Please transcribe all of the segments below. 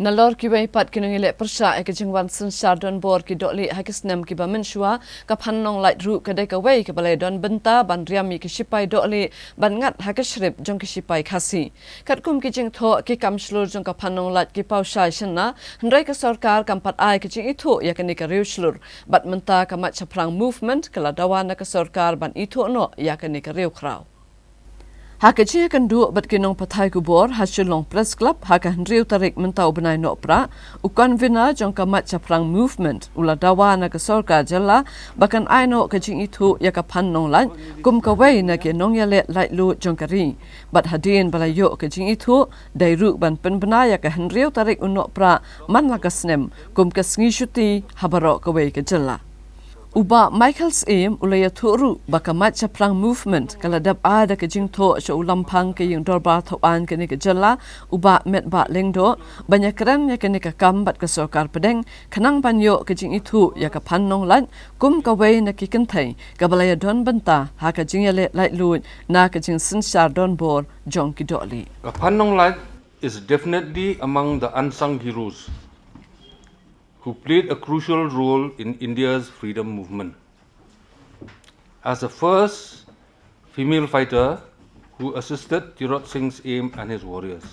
Nalor ki wei pat kinungile persya ke jingwan sen don bor ki doli hakisnem ki ba menshua ka Phan Nonglait ru ka dei ka wei ke balai don benta ban riami ki sipai doli ban ngat hakisrip jong ki sipai khasi kat kum ki jing tho ki kam shlur jong ka Phan Nonglait ki pau shai shenna handrai ka sarkar kam pat ai ki jing ithuh ya ka ni ka riu shlur bat menta ka Maitshaphrang Movement kala Dawa na ka sarkar ban ithuh no ya ka ni ka riu krau haka chia kan du bat kinong pathai ku bor hasilong press club haka hendriu tarik mentau benai no pra ukan vina jong ka Maitshaphrang Movement ula Dawa na ka sarkar jalla bakan aino ka jing ithuh ya ka Phan Nonglait kumka wei na ke Nongialeh Laitluid jong ka ri bat hadin balayo ka jing ithuh dai ru ban penbena ya ka hendriu tarik unno pra man la ka snem kumka sngi shuti habaro ka wei ka jalla Uba Michael's aim ulaya thuru baka Maitshaphrang Movement kala dab ada ke jing tho so ulampang ke yung dorbar thoan ke ni ke jalla uba met ba lengdo banyak keren ya ke ni ka kambat ke sarkar pedeng khanang banyo ke jing ithuh ya ka Phan Nonglait kum ka wei na ki kenthai ka balaya don benta ha ka Nongialeh Laitluid na ka jing sinshar don bor jong ki doli Phan Nonglait is definitely among the unsung heroes who played a crucial role in India's freedom movement. As the first female fighter who assisted Tirot Singh's aim and his warriors.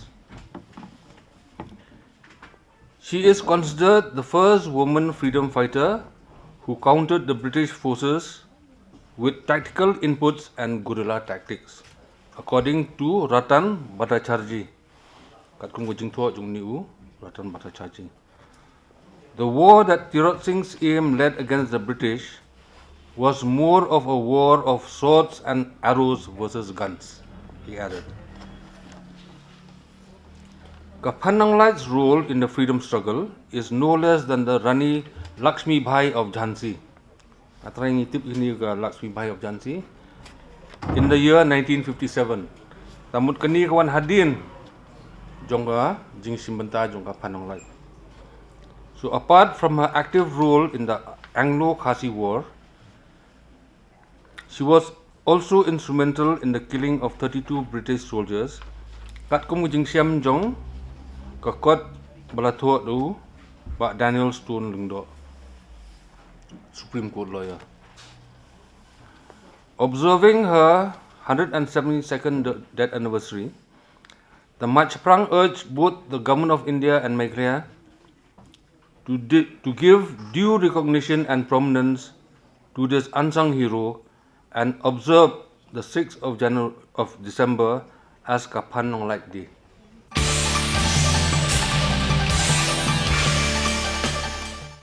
She is considered the first woman freedom fighter who countered the British forces with tactical inputs and guerrilla tactics, according to Ratan Bhattacharjee. Ratan Bhattacharjee. The war that Tirot Singh's aim led against the British was more of a war of swords and arrows versus guns, he added. Phan Nonglait's role in the freedom struggle is no less than the Rani Lakshmi Bai of Jhansi. Lakshmi Bai of Jhansi in the year 1957. Tamut kani kawan hadin jongga jing simbenta jongga Phan Nonglait. So apart from her active role in the Anglo-Khasi War, she was also instrumental in the killing of 32 British soldiers. Kat kum jing siam jong ka kot balatho du ba Daniel Stone lingdo, Supreme Court lawyer. Observing her 172nd death anniversary, the Maitshaphrang urged both the Government of India and Meghalaya to give due recognition and prominence to this unsung hero and observe the 6th of December as Phan Nonglait Day.